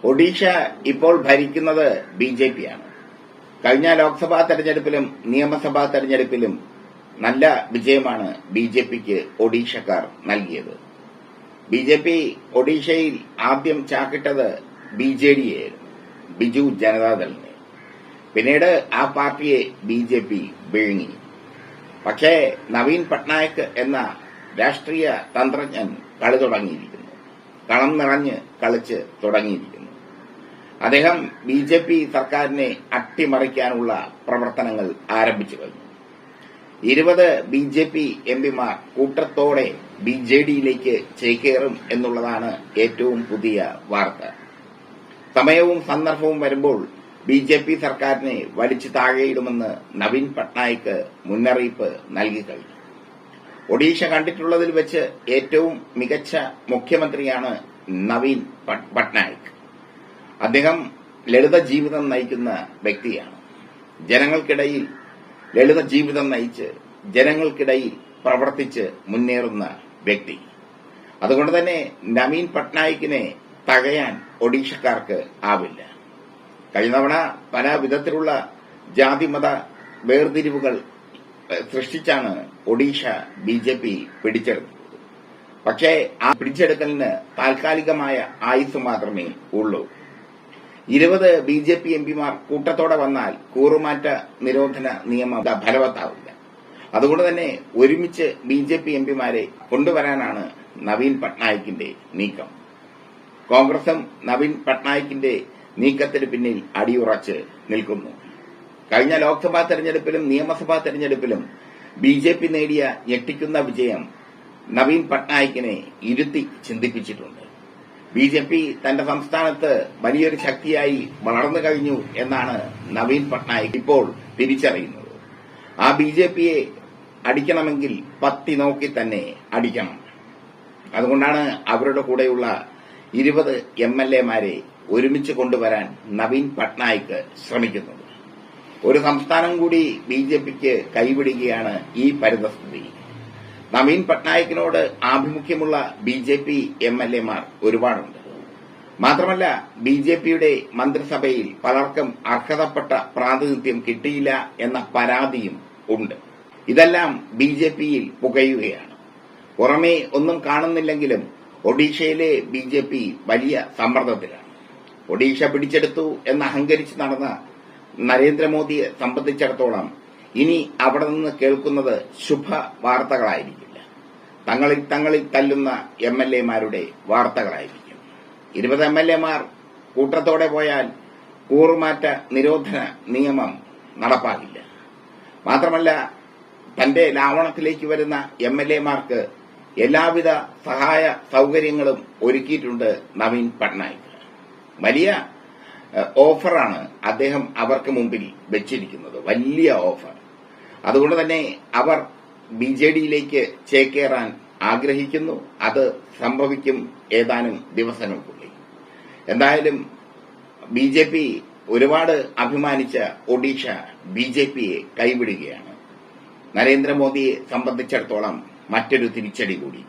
ഒഡീഷ ഇപ്പോൾ ഭരിക്കുന്നത് ബിജെപിയാണ്. കഴിഞ്ഞ ലോക്സഭാ തെരഞ്ഞെടുപ്പിലും നിയമസഭാ തെരഞ്ഞെടുപ്പിലും നല്ല വിജയമാണ് ബിജെപിക്ക് ഒഡീഷക്കാർ നൽകിയത്. ബിജെപി ഒഡീഷയിൽ ആദ്യം ചാക്കിട്ടത് ബിജെഡിയായിരുന്നു, ബിജു ജനതാദളിനെ. പിന്നീട് ആ പാർട്ടിയെ ബിജെപി വിഴുങ്ങി. പക്ഷേ നവീൻ പട്നായക് എന്ന രാഷ്ട്രീയ തന്ത്രജ്ഞൻ കളി തുടങ്ങിയിരിക്കുന്നു, കളം നിറഞ്ഞ് കളിച്ച് തുടങ്ങിയിരിക്കുന്നു. അദ്ദേഹം ബിജെപി സർക്കാരിനെ അട്ടിമറിക്കാനുള്ള പ്രവർത്തനങ്ങൾ ആരംഭിച്ചു കഴിഞ്ഞു. 20 ബിജെപി എംപിമാർ കൂട്ടത്തോടെ ബിജെഡിയിലേക്ക് ചേക്കേറും എന്നുള്ളതാണ് ഏറ്റവും പുതിയ വാർത്ത. സമയവും സന്ദർഭവും വരുമ്പോൾ ബിജെപി സർക്കാരിനെ വലിച്ചു താഴെയിടുമെന്ന് നവീൻ പട്നായിക് മുന്നറിയിപ്പ് നൽകി കഴിഞ്ഞു. ഒഡീഷ കണ്ടിട്ടുള്ളതിൽ വെച്ച് ഏറ്റവും മികച്ച മുഖ്യമന്ത്രിയാണ് നവീൻ പട്നായിക്. അദ്ദേഹം ലളിത ജീവിതം നയിക്കുന്ന വ്യക്തിയാണ്. ജനങ്ങൾക്കിടയിൽ ലളിത ജീവിതം നയിച്ച് ജനങ്ങൾക്കിടയിൽ പ്രവർത്തിച്ച് മുന്നേറുന്ന വ്യക്തി. അതുകൊണ്ട് തന്നെ നവീൻ പട്നായിക്കിനെ തഴയാൻ ഒഡീഷക്കാർക്ക് ആവില്ല. കഴിഞ്ഞ തവണ പല വിധത്തിലുള്ള ജാതിമത വേർതിരിവുകൾ സൃഷ്ടിച്ചാണ് ഒഡീഷ ബിജെപി പിടിച്ചെടുത്തത്. പക്ഷേ ആ പിടിച്ചെടുക്കലിന് താൽക്കാലികമായ ആയുസ് മാത്രമേ ഉള്ളൂ. 20 ബിജെപി എംപിമാർ കൂട്ടത്തോടെ വന്നാൽ കൂറുമാറ്റ നിരോധന നിയമം ഫലവത്താവില്ല. അതുകൊണ്ട് തന്നെ ഒരുമിച്ച് ബിജെപി എംപിമാരെ കൊണ്ടുവരാനാണ് നവീൻ പട്നായിക്കിന്റെ നീക്കം. കോൺഗ്രസും നവീൻ പട്നായിക്കിന്റെ നീക്കത്തിന് പിന്നിൽ അടിയുറച്ച് നിൽക്കുന്നു. കഴിഞ്ഞ ലോക്സഭാ തെരഞ്ഞെടുപ്പിലും നിയമസഭാ തെരഞ്ഞെടുപ്പിലും ബിജെപി നേടിയ ഞെട്ടിക്കുന്ന വിജയം നവീൻ പട്നായിക്കിനെ ഇരുത്തി ചിന്തിപ്പിച്ചിട്ടുണ്ട്. ബിജെപി തന്റെ സംസ്ഥാനത്ത് വലിയൊരു ശക്തിയായി വളർന്നു കഴിഞ്ഞു എന്നാണ് നവീൻ പട്നായിക് ഇപ്പോൾ തിരിച്ചറിയുന്നത്. ആ ബിജെപിയെ അടിക്കണമെങ്കിൽ പത്തി നോക്കി തന്നെ അടിക്കണം. അതുകൊണ്ടാണ് അവരുടെ കൂടെയുള്ള 20 എംഎൽഎമാരെ ഒരുമിച്ച് കൊണ്ടുവരാൻ നവീൻ പട്നായിക് ശ്രമിക്കുന്നത്. ഒരു സംസ്ഥാനം കൂടി ബിജെപിക്ക് കൈവിടുകയാണ് ഈ പരിതസ്ഥിതി. നവീൻ പട്നായിക്കിനോട് ആഭിമുഖ്യമുള്ള ബിജെപി എംഎൽഎമാർ ഒരുപാടുണ്ട്. മാത്രമല്ല ബിജെപിയുടെ മന്ത്രിസഭയിൽ പലർക്കും അർഹതപ്പെട്ട പ്രാതിനിധ്യം കിട്ടിയില്ല എന്ന പരാതിയും ഉണ്ട്. ഇതെല്ലാം ബിജെപിയിൽ പുകയുകയാണ്. പുറമേ ഒന്നും കാണുന്നില്ലെങ്കിലും ഒഡീഷയിലെ ബിജെപി വലിയ സമ്മർദ്ദത്തിലാണ്. ഒഡീഷ പിടിച്ചെടുത്തു എന്ന് അഹങ്കരിച്ച് നടന്ന നരേന്ദ്രമോദിയെ സംബന്ധിച്ചിടത്തോളം ഇനി അവിടെ നിന്ന് കേൾക്കുന്നത് ശുഭ വാർത്തകളായിരിക്കില്ല, തങ്ങളിൽ തല്ലുന്ന എംഎൽഎമാരുടെ വാർത്തകളായിരിക്കും. 20 എംഎൽഎമാർ കൂട്ടത്തോടെ പോയാൽ കൂറുമാറ്റ നിരോധന നിയമം നടപ്പാക്കില്ല. മാത്രമല്ല തന്റെ ലാവണത്തിലേക്ക് വരുന്ന എംഎൽഎമാർക്ക് എല്ലാവിധ സഹായ സൌകര്യങ്ങളും ഒരുക്കിയിട്ടുണ്ട് നവീൻ പട്നായിക്. വലിയ ഓഫറാണ് അദ്ദേഹം അവർക്ക് മുമ്പിൽ വെച്ചിരിക്കുന്നത്, വലിയ ഓഫർ. അതുകൊണ്ട് തന്നെ അവർ ബിജെഡിയിലേക്ക് ചേക്കേറാൻ ആഗ്രഹിക്കുന്നു. അത് സംഭവിക്കും ഏതാനും ദിവസങ്ങൾക്കുള്ളിൽ. എന്തായാലും ബിജെപി ഒരുപാട് അഭിമാനിച്ച ഒഡീഷ ബിജെപിയെ കൈവിടുകയാണ്. നരേന്ദ്രമോദിയെ സംബന്ധിച്ചിടത്തോളം മറ്റൊരു തിരിച്ചടി കൂടി.